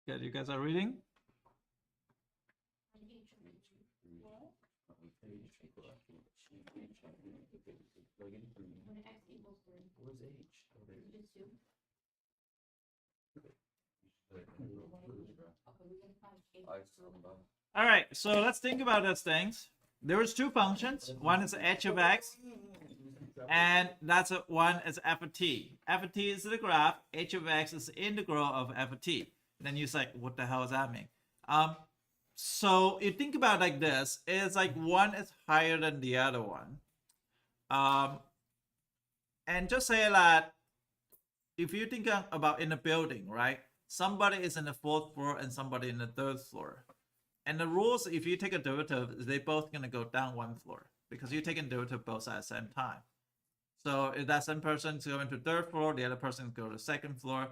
Good, you guys are reading? All right, so let's think about those things. There is two functions. One is h of x, and that's one is f of t. F of t is the graph. H of x is the integral of f of t. Then you say, what the hell does that mean? So you think about it like this: it's like one is higher than the other one. And just say that if you think about in a building, right? Somebody is in the 4th floor and somebody in the 3rd floor. And the rules, if you take a derivative, they're both going to go down 1 floor because you're taking derivative both sides at the same time. So if that same person is going to 3rd floor, the other person is going to 2nd floor,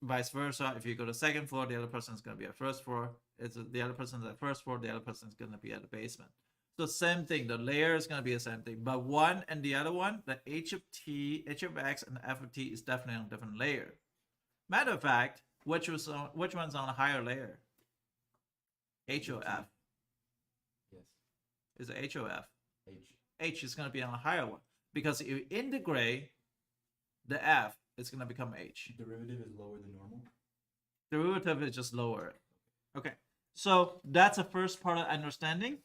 vice versa. If you go to 2nd floor, the other person is going to be at 1st floor. It's the other person is at 1st floor, the other person is going to be at the basement. So same thing, the layer is going to be the same thing, but one and the other one, the h of t, h of x, and f of t is definitely on a different layer. Matter of fact, which one's on a higher layer? H of f. Yes. Is H of f? H. H is going to be on a higher one because if you integrate the f, it's going to become h. Derivative is lower than normal. Derivative is just lower. Okay, so that's the first part of understanding.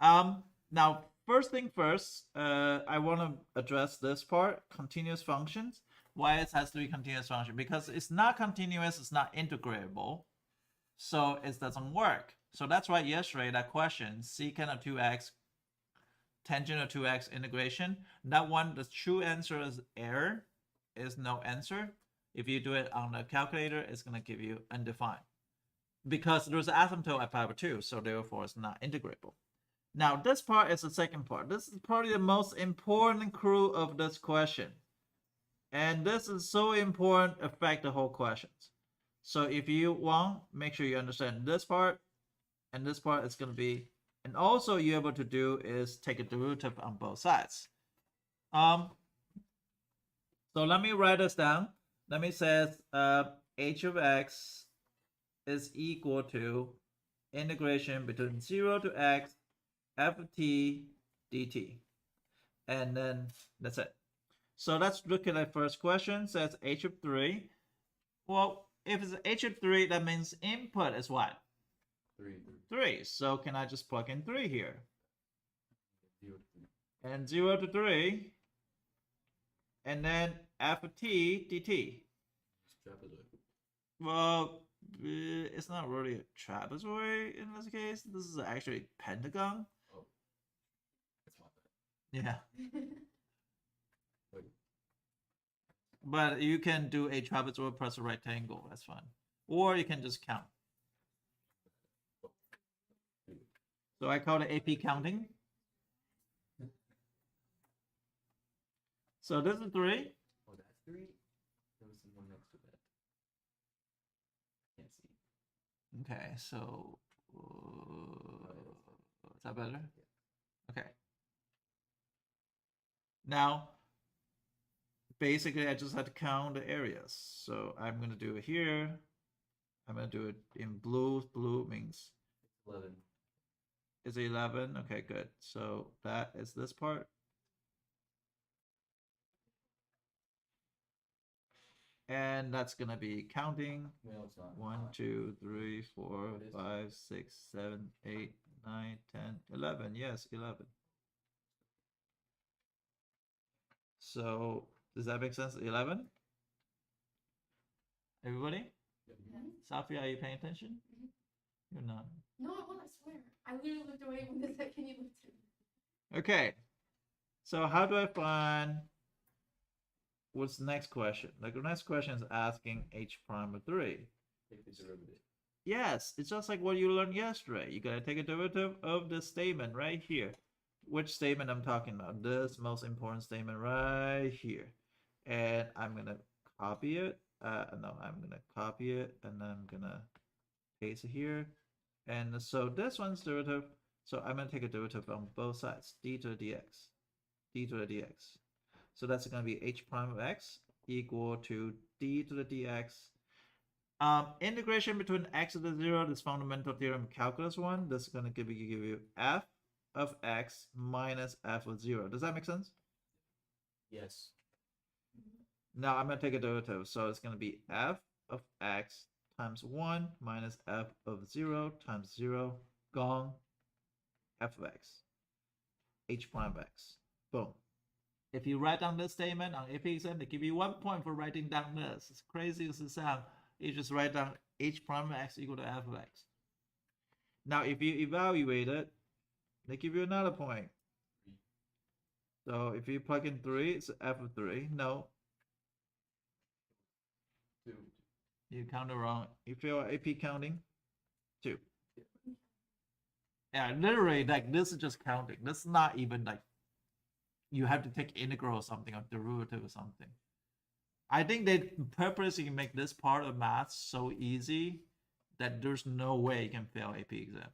Now, first thing first, I want to address this part, continuous functions. Why it has to be continuous function? Because it's not continuous, it's not integrable, so it doesn't work. So that's why yesterday that question, secant of 2x, tangent of 2x integration, that one, the true answer is error, is no answer. If you do it on the calculator, it's going to give you undefined. Because there's an asymptote at power 2, so therefore it's not integrable. Now, this part is the second part. This is probably the most important clue of this question. And this is so important, affect the whole questions. So if you want, make sure you understand this part, and this part is going to be, and also you're able to do is take a derivative on both sides. So let me write this down. Let me say h of x is equal to integration between 0 to x f of t dt, and then that's it. So let's look at the first question. Says h of 3. Well, if it's h of 3, that means input is what? 3. So can I just plug in 3 here? 0 to 3. And 0 to 3, and then f of t dt. Well, it's not really a trapezoid in this case. This is actually pentagon. Oh, that's my bad. Yeah. But you can do a trapezoid plus a rectangle. That's fine. Or you can just count. So I call it AP counting. So this is 3. Oh, that's 3? There was one next to that. Can't see. Okay, so is that better? Yeah. Okay. Now, basically, I just had to count the areas. So I'm going to do it here. I'm going to do it in blue. Blue means 11. Is it 11? Okay, good. So that is this part. And that's going to be counting. No, it's not. 1, 2, 3, 4, 5, 6, 7, 8, 9, 10, 11. Yes, 11. So does that make sense? 11? Everybody? Sophia, are you paying attention? You're not. No, I won't, I swear. I literally looked away when the second you looked at me. Okay. So how do I find what's the next question? Like the next question is asking h prime of 3. Take the derivative. Yes, it's just like what you learned yesterday. You gotta take a derivative of this statement right here. Which statement I'm talking about? This most important statement right here. And I'm gonna copy it. No, I'm gonna copy it and then I'm gonna paste it here. And so this one's derivative. So I'm gonna take a derivative on both sides. D to the dx. D to the dx. So that's gonna be h prime of x equal to d to the dx Integration between x to the 0, this fundamental theorem calculus 1, this is going to give you f of x minus f of 0. Does that make sense? Yes. Now I'm going to take a derivative. So it's going to be f of x times 1 minus f of 0 times 0 gone f of x. H prime of x. Boom. If you write down this statement on AP exam, they give you 1 point for writing down this. It's crazy as it sounds. You just write down h prime of x equal to f of x. Now, if you evaluate it, they give you another point. So if you plug in 3, it's f of 3. No, 2. you counted wrong. You fail AP counting. 2. Yeah, literally, like this is just counting. This is not even like you have to take integral or something or derivative or something. I think they purposely make this part of math so easy that there's no way you can fail AP exam.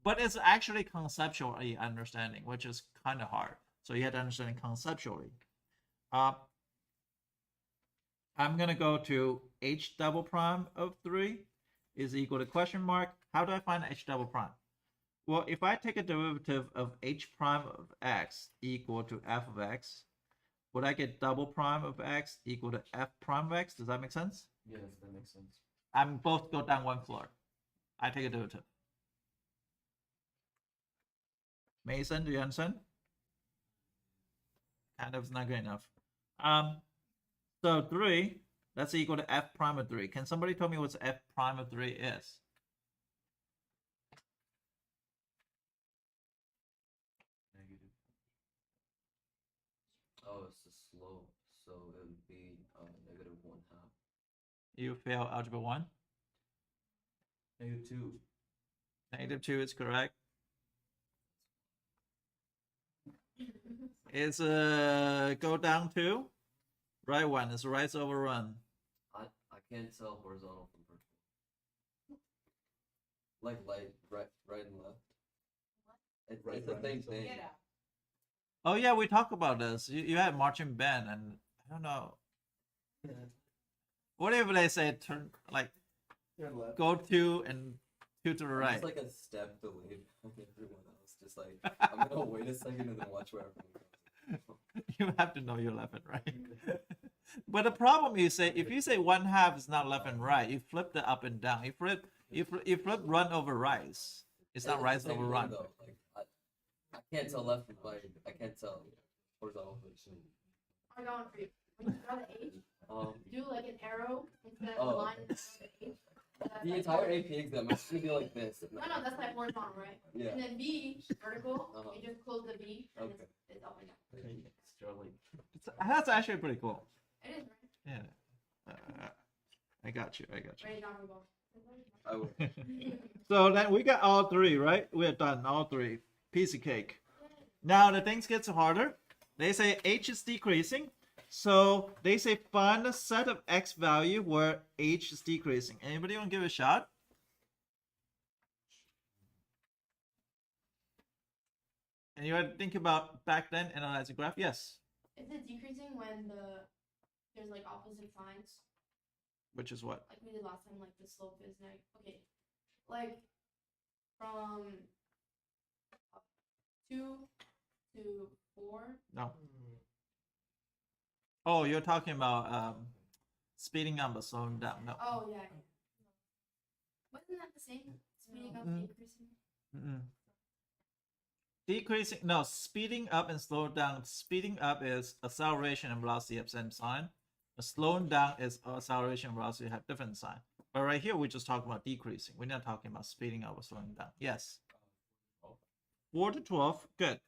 But it's actually conceptually understanding, which is kind of hard. So you have to understand it conceptually. I'm going to go to h double prime of 3 is equal to question mark. How do I find h double prime? Well, if I take a derivative of h prime of x equal to f of x, would I get double prime of x equal to f prime of x? Does that make sense? Yes, that makes sense. I'm both go down one floor. I take a derivative. Mason, do you understand? Kind of not good enough. So 3, that's equal to f prime of 3. Can somebody tell me what f prime of 3 is? Negative. Oh, it's a slope, so it would be negative 1/2. You fail algebra 1. Negative 2. Negative 2 is correct. It's go down to right one. It's right over run. I can't tell horizontal from vertical. Like right and left. It's the same thing. Get out. Oh yeah, we talked about this. You had marching band, and I don't know. What if they say turn like go 2 and 2 to the I'm right? just like a step delayed from everyone else. Just like I'm gonna wait a second and then watch where everyone goes. You have to know your left and right. But the problem is, if you say 1/2 is not left and right, you flip the up and down. You flip run over rise. It's not the rise same over thing, run. though. Like I can't tell left and right. I can't tell horizontal. I'm going for you. When you draw the H, do like an arrow instead of a Oh, line okay. instead of the H. So that's The like entire horizontal. AP exam is gonna be like this. No, that's like horizontal, right? Yeah. And then V, vertical, Uh-huh. you just close the V and Okay. it's up and down. That's actually pretty cool. It is, right? Yeah. I got you. Write it down, we go. I will. So then we got all 3, right? We're done, all 3. Piece of cake. Now the things gets harder. They say h is decreasing. So they say find a set of x value where h is decreasing. Anybody want to give it a shot? And you had to think about back then analyze a graph. Yes. Is it decreasing when there's like opposite signs? Which is what? Like we did last time, like the slope is okay. Like from 2 to 4. No. Oh, you're talking about speeding up or slowing down. No. Oh yeah. Wasn't that the same? Speeding up, Mm. decreasing. Mm-mm. Decreasing, no, speeding up and slowing down. Speeding up is acceleration and velocity have same sign. Slowing down is acceleration and velocity have different sign. But right here, we're just talking about decreasing. We're not talking about speeding up or slowing down. Yes. 4 to 12, good.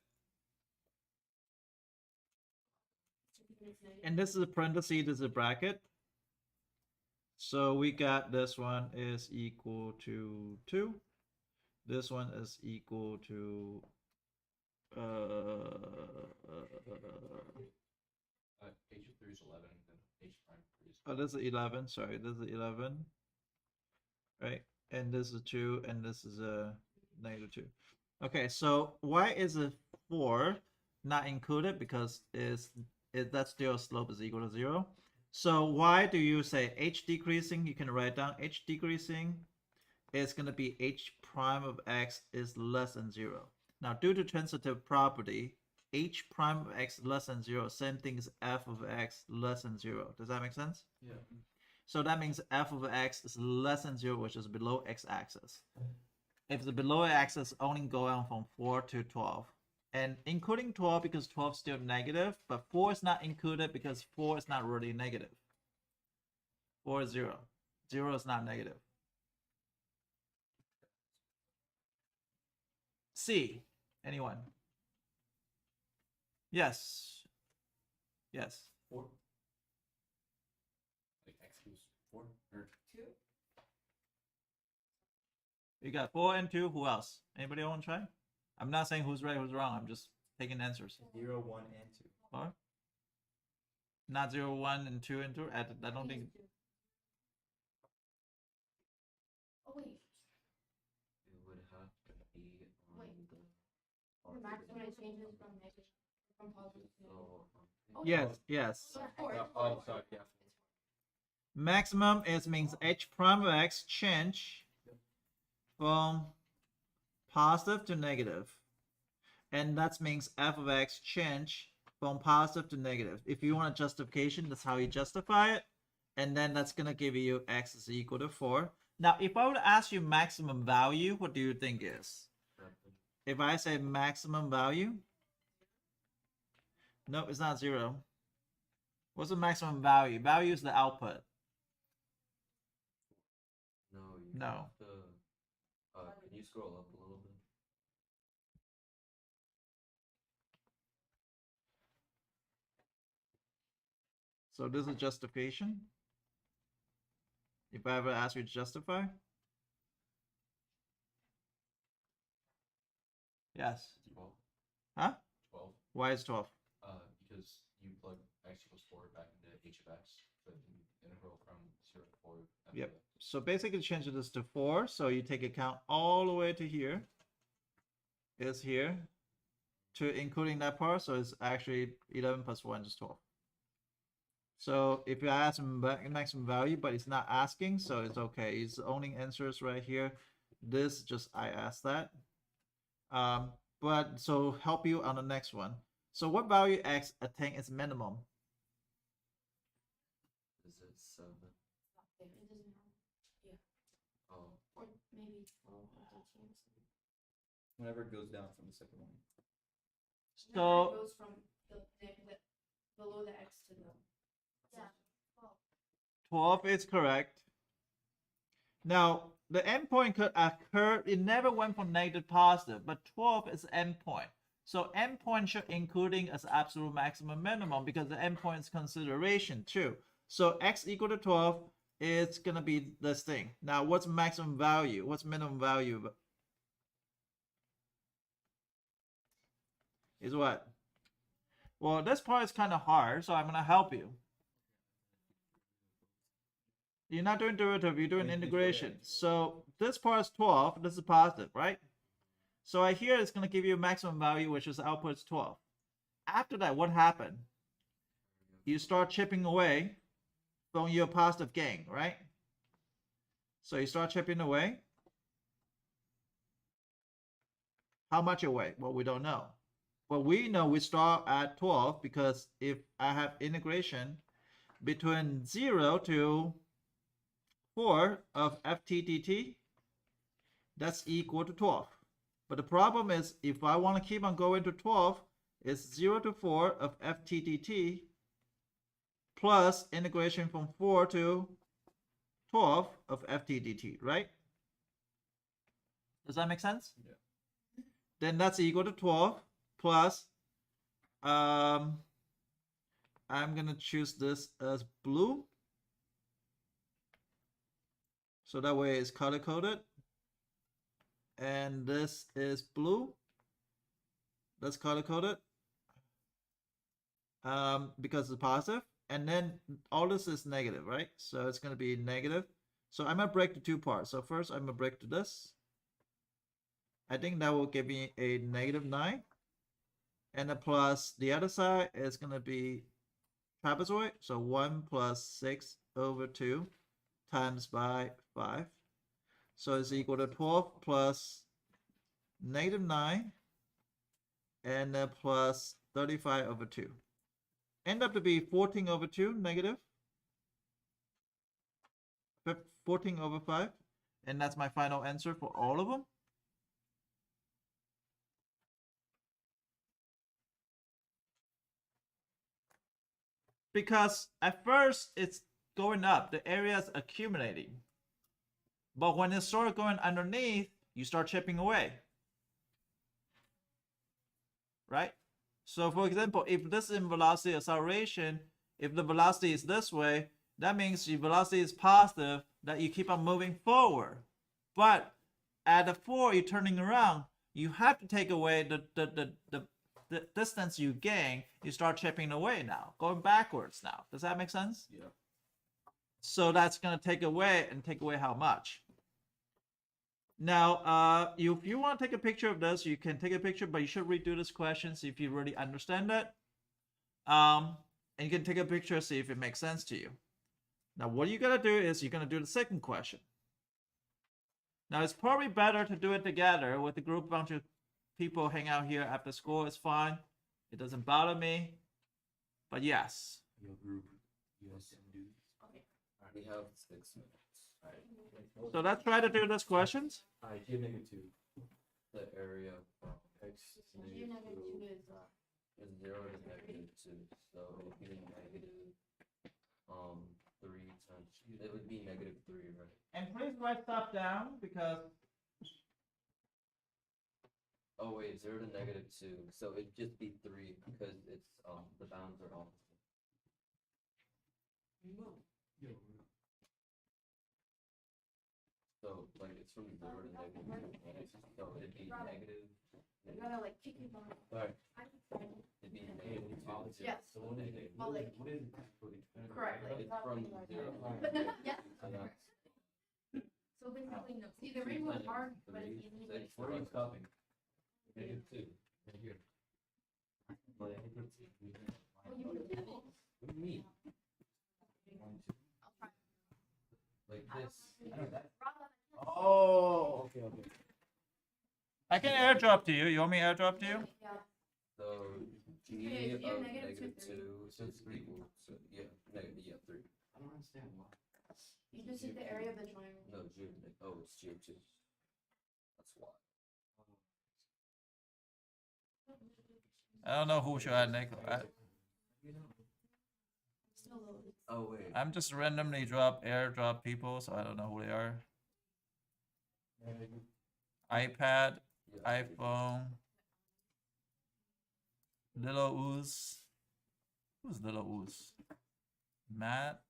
And this is a parenthesis, this is a bracket. So we got this one is equal to 2. This one is equal to H of 3 is 11, and H prime 3 is oh, this is 11. Sorry, this is 11. Right, and this is 2, and this is a negative 2. Okay, so why is a 4 not included? Because that still slope is equal to 0. So why do you say h decreasing? You can write down h decreasing is going to be h prime of x is less than 0. Now, due to transitive property, h prime of x less than 0, same thing as f of x less than 0. Does that make sense? Yeah. So that means f of x is less than 0, which is below x-axis. If the below axis only going from 4 to 12, and including 12 because 12 is still negative, but 4 is not included because 4 is not really negative. 4 is 0. 0 is not negative. C. Anyone? Yes. Yes. 4. Like x equals 4 or 2. You got 4 and 2. Who else? Anybody want to try? I'm not saying who's right, who's wrong. I'm just taking answers. 0, 1, and 2. Or not 0, 1, and 2 and 2. I don't think. Oh wait, It would have to be on Wait. the the max when it changes from negative from positive to negative. So Oh, Yes, yes. So it's 4. Oh, sorry, yeah. Maximum is means h prime of x change from positive to negative. And that means f of x change from positive to negative. If you want a justification, that's how you justify it. And then that's going to give you x is equal to 4. Now, if I were to ask you maximum value, what do you think is? If I say maximum value, no, it's not 0. What's the maximum value? Value is the output. no, you No. have to, can you scroll up a little bit? So this is justification. If I ever ask you to justify. Yes. 12. Huh? 12. Why is 12? Because you plug x equals 4 back into h of x, so you can integral from 0 to 4. f of Yep. x. So basically change this to 4. So you take account all the way to here. Is here. To including that part. So it's actually 11 plus 1 is 12. So if you ask him maximum value, but it's not asking, so it's okay. It's only answers right here. This just I asked that. But so help you on the next one. So what value x attain its minimum? Is it 7? It doesn't have. Oh, Or maybe 12 or 13 or something. Whenever it goes down from the second one. Whenever it So goes from the below the x to the. Yeah. 12 is correct. Now, the endpoint could occur, it never went from negative to positive, but 12 is endpoint. So endpoint should including as absolute maximum minimum because the endpoint is consideration too. So x equal to 12 is going to be this thing. Now, what's maximum value? What's minimum value? Is what? Well, this part is kind of hard, so I'm going to help you. You're not doing derivative, you're doing Wait, which way integration. is it? So this part is 12, this is positive, right? So I here it's going to give you a maximum value, which is output is 12. After that, what happened? You start chipping away from your positive gain, right? So you start chipping away. How much away? Well, we don't know. But we know we start at 12 because if I have integration between 0 to 4 of ft/dt, that's equal to 12. But the problem is if I want to keep on going to 12, it's 0 to 4 of ft/dt plus integration from 4 to 12 of ft/dt, right? Does that make sense? Yeah. Then that's equal to 12 plus, I'm gonna choose this as blue. So that way it's color coded. And this is blue. That's color coded. Because it's positive. And then all this is negative, right? So it's gonna be negative. So I'm gonna break the two parts. So first I'm gonna break to this. I think that will give me a -9. And the plus the other side is gonna be trapezoid. So 1 plus 6 over 2 times by 5. So it's equal to 12 plus negative 9 and plus 35 over 2. End up to be 14 over 2 negative 14 over 5. And that's my final answer for all of them. Because at first it's going up, the area is accumulating. But when it starts going underneath, you start chipping away. Right? So for example, if this is in velocity acceleration, if the velocity is this way, that means the velocity is positive, that you keep on moving forward. But at the 4, you're turning around, you have to take away the distance you gain. You start chipping away now, going backwards now. Does that make sense? Yeah. So that's going to take away, and take away how much? Now, if you want to take a picture of this, you can take a picture, but you should redo this question, see if you really understand it. And you can take a picture, see if it makes sense to you. Now, what you're going to do is you're going to do the second question. Now, it's probably better to do it together with a group, bunch of people hang out here after school. It's fine. It doesn't bother me. But yes. Your group. Yes, dude. We have 6 minutes. So let's try to do these questions. G of negative 2. The area from X G negative 2 is is 0 to negative 2. So it would be negative 3 times. It would be negative 3, right? And please write stuff down because. Oh wait, 0 to negative 2. So it'd just be 3 because it's the bounds are all. So like it's from 0 to negative 2. So it'd be negative. I gotta like kick you down. Sorry. I'm It'd be negative 2. Yes. So what is it? Well, like- What is it? correct. Like, It's from 0. yes. And that's So basically, no. See, the rainbow is hard, but it's easy. But it's Where are you stopping? negative 2. Right here. well, you can do it. What do you mean? I'll try. Like I this. don't know. Oh, okay, okay. I can airdrop to you. You want me to airdrop to you? Yeah. So G Okay, of so you're negative -2, 2 is equal to negative 3. I don't understand why. You just take the area of the triangle. No, G of it's G of 2. That's why. I don't know who should I make. Still low. Oh wait. I'm just randomly airdrop people, so I don't know who they are. iPad, Yeah, iPhone, Little Ooze. Who's Little Ooze? Matt.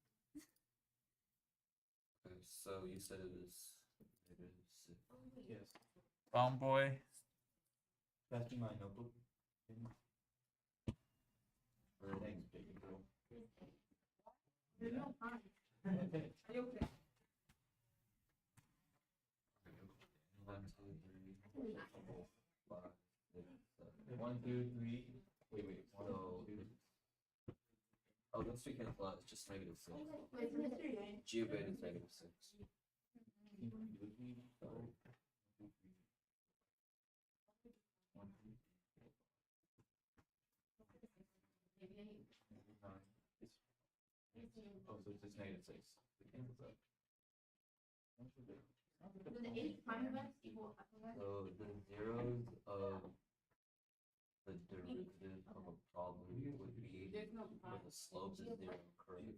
okay, so you said it was negative 6. Yes. Brown Boy. Pass me my notebook. Or Thanks, baby girl. There's no time. Are you okay? 1, 2, 3, 4, 5, 6, 7. 1, 2, 3. Wait. So, oh, those two cancel out. It's just negative 6. Wait, it's mystery, right? G of 8 is negative 6. Maybe Oh, so it's just negative 6. do the 8 prime events equal hypervector? So the zeros of the derivative of a problem would be There's no when prime. the slope is 0, correct?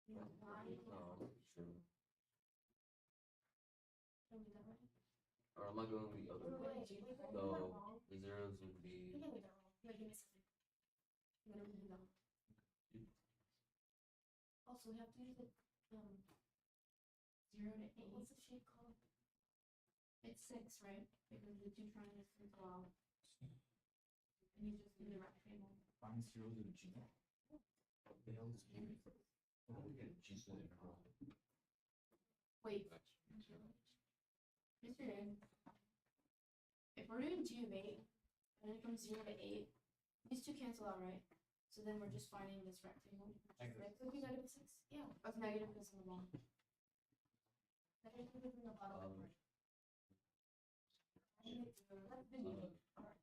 No prime. True. Or am I going the other way? So the zeros would be Also, we have to use it 0 to 8. What's the shape called? It's 6, right? Because the two triangles cancel out. And you just do the rectangle. Find zeros in G. What the hell is G? How do we get G to the integral? Wait, Mr. Ed, if we're doing G of 8, and then it comes 0 to 8, these two cancel out, right? So then we're just finding this rectangle. It could be negative 6. Yeah, of negative is in the bottom. Negative is in the bottom. Um,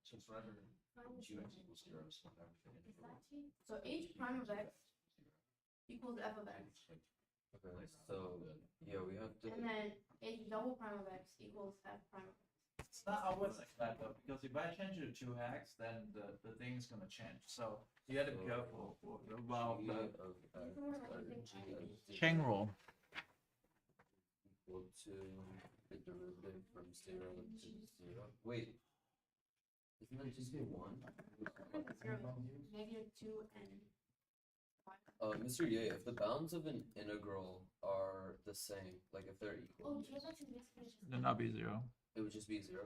So it's whenever g of x equals 0, so whenever the integral So h prime of x equals f of x. okay, so yeah, we have to. And then h double prime of x equals f prime of x. It's not always like that though, because if I change it to 2x, then the thing is gonna change. So you have to be careful about G the of x or G of chain rule. equal to the derivative from 0 to 0. Wait, isn't that just 1? Negative 2 and 5. Mr. Ye, if the bounds of an integral are the same, like if they're equal, Oh, g of x is basically just. Then not be 0. it would just be 0.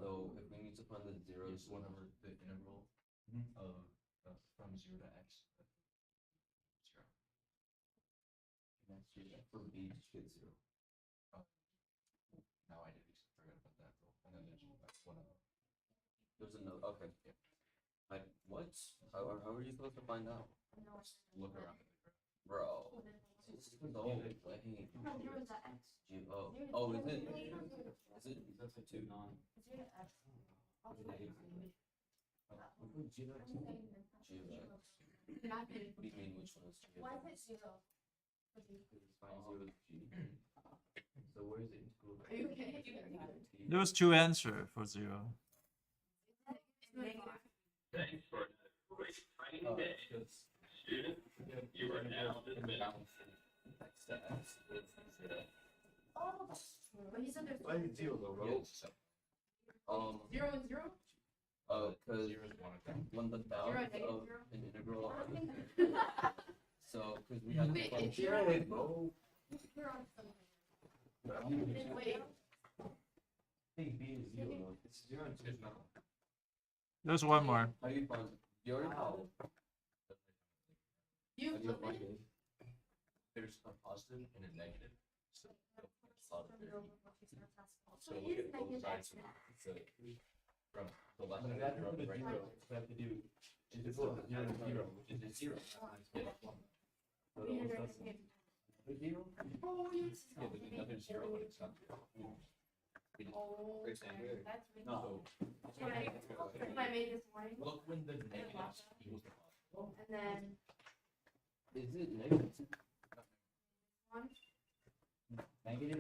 So if we need to find the zeros, is whenever the integral of from 0 to x 0. and that's just from b to get 0. Now I did forget about that rule. And then there's one of them. There's another. Okay. What? How are you supposed to find out, Look around at the graph. bro? It's so lame. No, 0 is the x. Oh, is it? That's a 2 non. 0 to x. G of x. Not What do you mean? Which one is G of Why x? is it 0? Find 0 to g. So where is the integral? Are you okay? There was 2 answer for 0. Thanks for another great training day. Student, you are now dismissed. Oh, but he said there's Why is it 0 though, bro? Yeah, so 0 and 0? Because 0 is one of them. when the bounds Zero, negative of zero? an integral are the same. So, because we have to Wait, find if you're- Hey, bro. You're on something. Wait, I think b is 0 though. It's 0 and 2. There's no. There's one more. How do you find it? You already found it. you How do you flip find it? it? There's a positive and a negative. So it's positive there. So So it look is at both negative sides. x now. It's a, from the left But and if I have to from put the a right. 0, I have to do divisible 0 and 0, which is a 0. Yeah, one. So that's a 0. Oh, yes. Yeah, there's another 0, but it's not 0. We did- Oh, Great saying. that's really No. Can I made this morning, Look when the negatives equals the positive. and then Is it negative? one. Negative